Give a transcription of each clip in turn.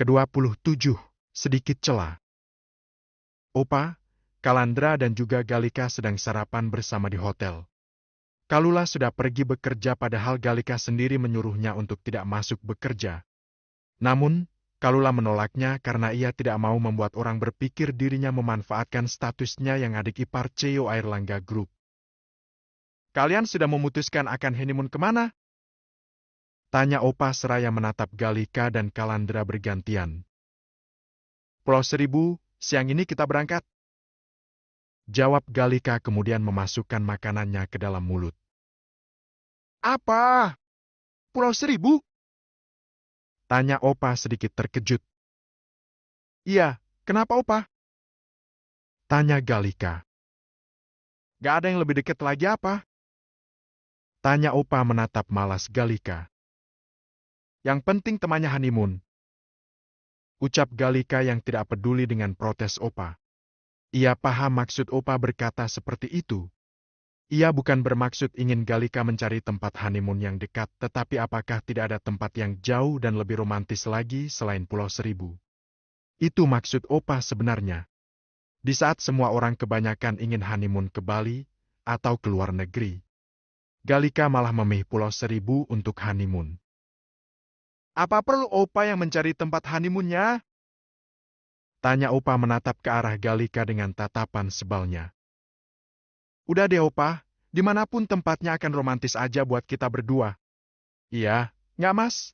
Ke-27, sedikit celah. Opa, Kalandra dan juga Galika sedang sarapan bersama di hotel. Kalula sudah pergi bekerja padahal Galika sendiri menyuruhnya untuk tidak masuk bekerja. Namun, Kalula menolaknya karena ia tidak mau membuat orang berpikir dirinya memanfaatkan statusnya yang adik ipar CEO Airlangga Group. Kalian sudah memutuskan akan honeymoon kemana? Tanya Opa seraya menatap Galika dan Kalandra bergantian. Pulau Seribu, siang ini kita berangkat. Jawab Galika kemudian memasukkan makanannya ke dalam mulut. Apa? Pulau Seribu? Tanya Opa sedikit terkejut. Iya, kenapa Opa? Tanya Galika. Gak ada yang lebih dekat lagi apa? Tanya Opa menatap malas Galika. Yang penting temannya honeymoon. Ucap Galika yang tidak peduli dengan protes Opa. Ia paham maksud Opa berkata seperti itu. Ia bukan bermaksud ingin Galika mencari tempat honeymoon yang dekat, tetapi apakah tidak ada tempat yang jauh dan lebih romantis lagi selain Pulau Seribu? Itu maksud Opa sebenarnya. Di saat semua orang kebanyakan ingin honeymoon ke Bali atau ke luar negeri, Galika malah memilih Pulau Seribu untuk honeymoon. Apa perlu Opa yang mencari tempat honeymoonnya? Tanya Opa menatap ke arah Galika dengan tatapan sebalnya. Udah deh Opa, dimanapun tempatnya akan romantis aja buat kita berdua. Iya, nggak Mas?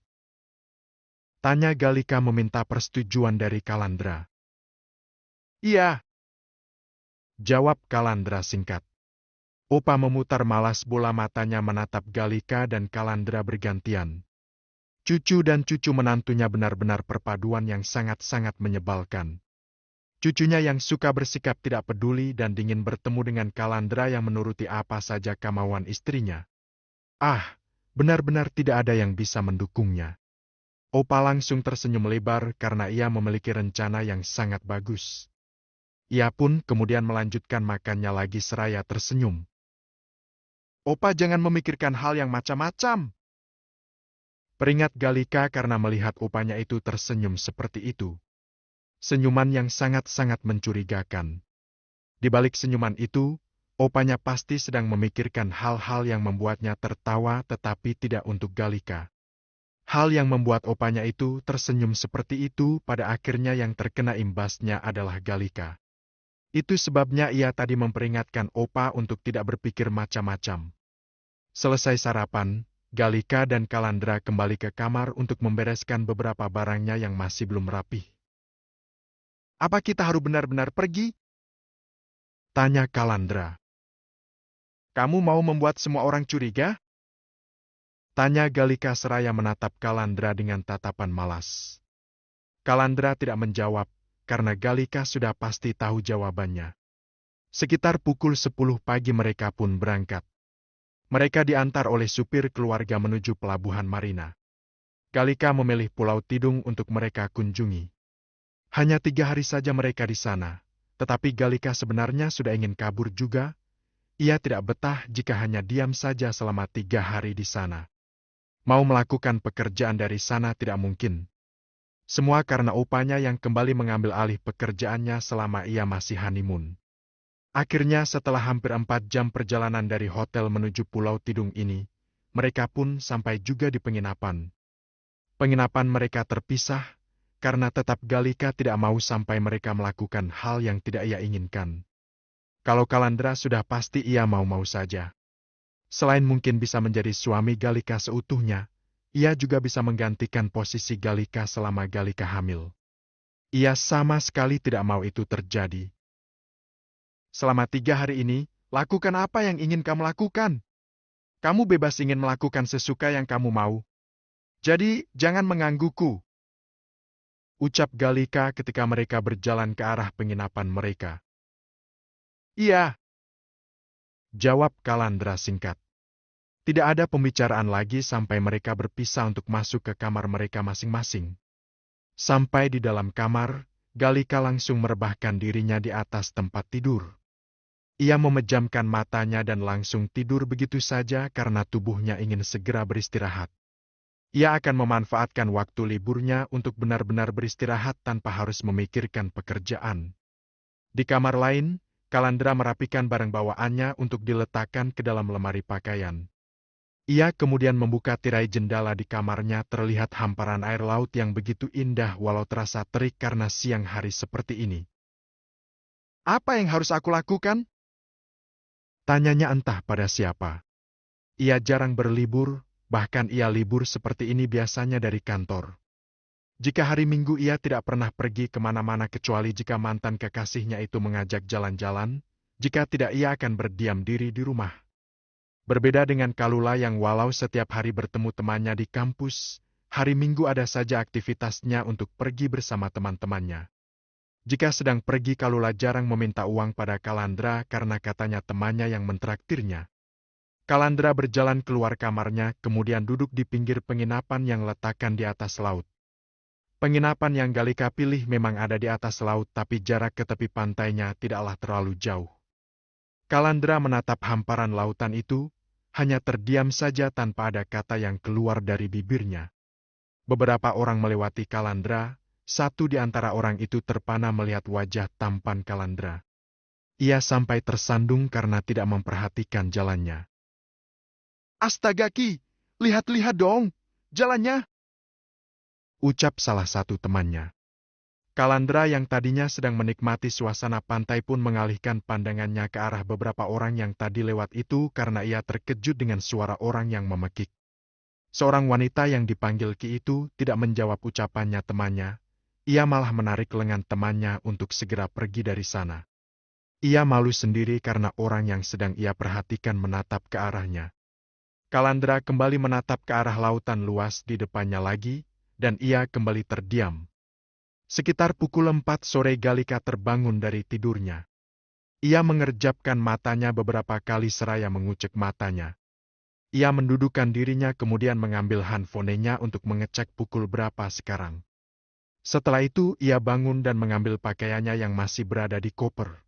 Tanya Galika meminta persetujuan dari Kalandra. Iya. Jawab Kalandra singkat. Opa memutar malas bola matanya menatap Galika dan Kalandra bergantian. Cucu dan cucu menantunya benar-benar perpaduan yang sangat-sangat menyebalkan. Cucunya yang suka bersikap tidak peduli dan dingin bertemu dengan Kalandra yang menuruti apa saja kemauan istrinya. Ah, benar-benar tidak ada yang bisa mendukungnya. Opa langsung tersenyum lebar karena ia memiliki rencana yang sangat bagus. Ia pun kemudian melanjutkan makannya lagi seraya tersenyum. Opa jangan memikirkan hal yang macam-macam. Peringat Galika karena melihat opanya itu tersenyum seperti itu. Senyuman yang sangat-sangat mencurigakan. Di balik senyuman itu, opanya pasti sedang memikirkan hal-hal yang membuatnya tertawa tetapi tidak untuk Galika. Hal yang membuat opanya itu tersenyum seperti itu pada akhirnya yang terkena imbasnya adalah Galika. Itu sebabnya ia tadi memperingatkan Opa untuk tidak berpikir macam-macam. Selesai sarapan, Galika dan Kalandra kembali ke kamar untuk membereskan beberapa barangnya yang masih belum rapih. Apa kita harus benar-benar pergi? Tanya Kalandra. Kamu mau membuat semua orang curiga? Tanya Galika seraya menatap Kalandra dengan tatapan malas. Kalandra tidak menjawab, karena Galika sudah pasti tahu jawabannya. Sekitar pukul 10 pagi mereka pun berangkat. Mereka diantar oleh supir keluarga menuju pelabuhan Marina. Galika memilih Pulau Tidung untuk mereka kunjungi. Hanya 3 hari saja mereka di sana, tetapi Galika sebenarnya sudah ingin kabur juga. Ia tidak betah jika hanya diam saja selama 3 hari di sana. Mau melakukan pekerjaan dari sana tidak mungkin. Semua karena opanya yang kembali mengambil alih pekerjaannya selama ia masih honeymoon. Akhirnya setelah hampir 4 jam perjalanan dari hotel menuju Pulau Tidung ini, mereka pun sampai juga di penginapan. Penginapan mereka terpisah, karena tetap Galika tidak mau sampai mereka melakukan hal yang tidak ia inginkan. Kalau Kalandra sudah pasti ia mau-mau saja. Selain mungkin bisa menjadi suami Galika seutuhnya, ia juga bisa menggantikan posisi Galika selama Galika hamil. Ia sama sekali tidak mau itu terjadi. Selama 3 hari ini, lakukan apa yang ingin kamu lakukan. Kamu bebas ingin melakukan sesuka yang kamu mau. Jadi, jangan menggangguku. Ucap Galika ketika mereka berjalan ke arah penginapan mereka. Iya. Jawab Kalandra singkat. Tidak ada pembicaraan lagi sampai mereka berpisah untuk masuk ke kamar mereka masing-masing. Sampai di dalam kamar, Galika langsung merebahkan dirinya di atas tempat tidur. Ia memejamkan matanya dan langsung tidur begitu saja karena tubuhnya ingin segera beristirahat. Ia akan memanfaatkan waktu liburnya untuk benar-benar beristirahat tanpa harus memikirkan pekerjaan. Di kamar lain, Kalandra merapikan barang bawaannya untuk diletakkan ke dalam lemari pakaian. Ia kemudian membuka tirai jendela di kamarnya, terlihat hamparan air laut yang begitu indah walau terasa terik karena siang hari seperti ini. Apa yang harus aku lakukan? Tanyanya entah pada siapa. Ia jarang berlibur, bahkan ia libur seperti ini biasanya dari kantor. Jika hari Minggu ia tidak pernah pergi kemana-mana kecuali jika mantan kekasihnya itu mengajak jalan-jalan, jika tidak ia akan berdiam diri di rumah. Berbeda dengan Kalula yang walau setiap hari bertemu temannya di kampus, hari Minggu ada saja aktivitasnya untuk pergi bersama teman-temannya. Jika sedang pergi, Kalula jarang meminta uang pada Kalandra karena katanya temannya yang mentraktirnya. Kalandra berjalan keluar kamarnya, kemudian duduk di pinggir penginapan yang letakkan di atas laut. Penginapan yang Galika pilih memang ada di atas laut, tapi jarak ke tepi pantainya tidaklah terlalu jauh. Kalandra menatap hamparan lautan itu, hanya terdiam saja tanpa ada kata yang keluar dari bibirnya. Beberapa orang melewati Kalandra, satu di antara orang itu terpana melihat wajah tampan Kalandra. Ia sampai tersandung karena tidak memperhatikan jalannya. Astaga Ki, lihat-lihat dong, jalannya, ucap salah satu temannya. Kalandra yang tadinya sedang menikmati suasana pantai pun mengalihkan pandangannya ke arah beberapa orang yang tadi lewat itu karena ia terkejut dengan suara orang yang memekik. Seorang wanita yang dipanggil Ki itu tidak menjawab ucapannya temannya, ia malah menarik lengan temannya untuk segera pergi dari sana. Ia malu sendiri karena orang yang sedang ia perhatikan menatap ke arahnya. Kalandra kembali menatap ke arah lautan luas di depannya lagi, dan ia kembali terdiam. Sekitar pukul 4 sore Galika terbangun dari tidurnya. Ia mengerjapkan matanya beberapa kali seraya mengucek matanya. Ia mendudukkan dirinya kemudian mengambil handphonenya untuk mengecek pukul berapa sekarang. Setelah itu ia bangun dan mengambil pakaiannya yang masih berada di koper.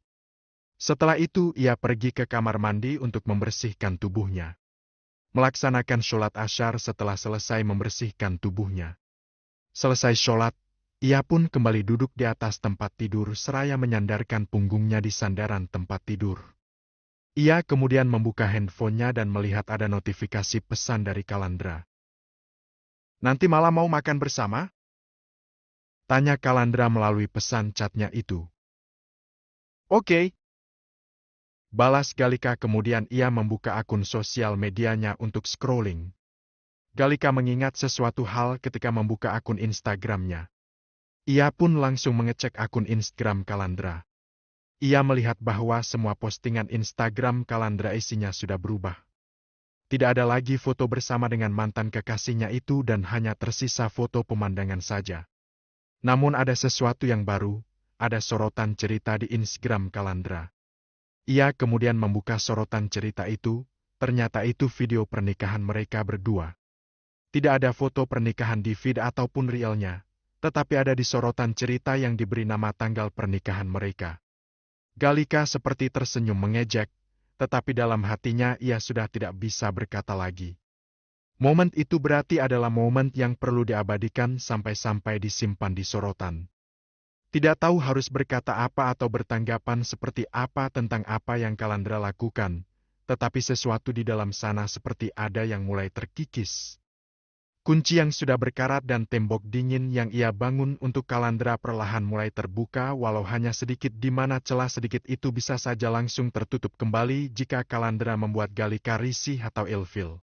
Setelah itu ia pergi ke kamar mandi untuk membersihkan tubuhnya. Melaksanakan sholat asyar setelah selesai membersihkan tubuhnya. Selesai sholat, ia pun kembali duduk di atas tempat tidur seraya menyandarkan punggungnya di sandaran tempat tidur. Ia kemudian membuka handphonenya dan melihat ada notifikasi pesan dari Kalandra. Nanti malam mau makan bersama? Tanya Kalandra melalui pesan chatnya itu. Oke. Balas Galika, kemudian ia membuka akun sosial medianya untuk scrolling. Galika mengingat sesuatu hal ketika membuka akun Instagramnya. Ia pun langsung mengecek akun Instagram Kalandra. Ia melihat bahwa semua postingan Instagram Kalandra isinya sudah berubah. Tidak ada lagi foto bersama dengan mantan kekasihnya itu dan hanya tersisa foto pemandangan saja. Namun ada sesuatu yang baru, ada sorotan cerita di Instagram Kalandra. Ia kemudian membuka sorotan cerita itu, ternyata itu video pernikahan mereka berdua. Tidak ada foto pernikahan di feed ataupun reelnya, tetapi ada di sorotan cerita yang diberi nama tanggal pernikahan mereka. Galika seperti tersenyum mengejek, tetapi dalam hatinya ia sudah tidak bisa berkata lagi. Momen itu berarti adalah momen yang perlu diabadikan sampai-sampai disimpan di sorotan. Tidak tahu harus berkata apa atau bertanggapan seperti apa tentang apa yang Kalandra lakukan, tetapi sesuatu di dalam sana seperti ada yang mulai terkikis. Kunci yang sudah berkarat dan tembok dingin yang ia bangun untuk Kalandra perlahan mulai terbuka walau hanya sedikit, di mana celah sedikit itu bisa saja langsung tertutup kembali jika Kalandra membuat Galika risih atau ilfil.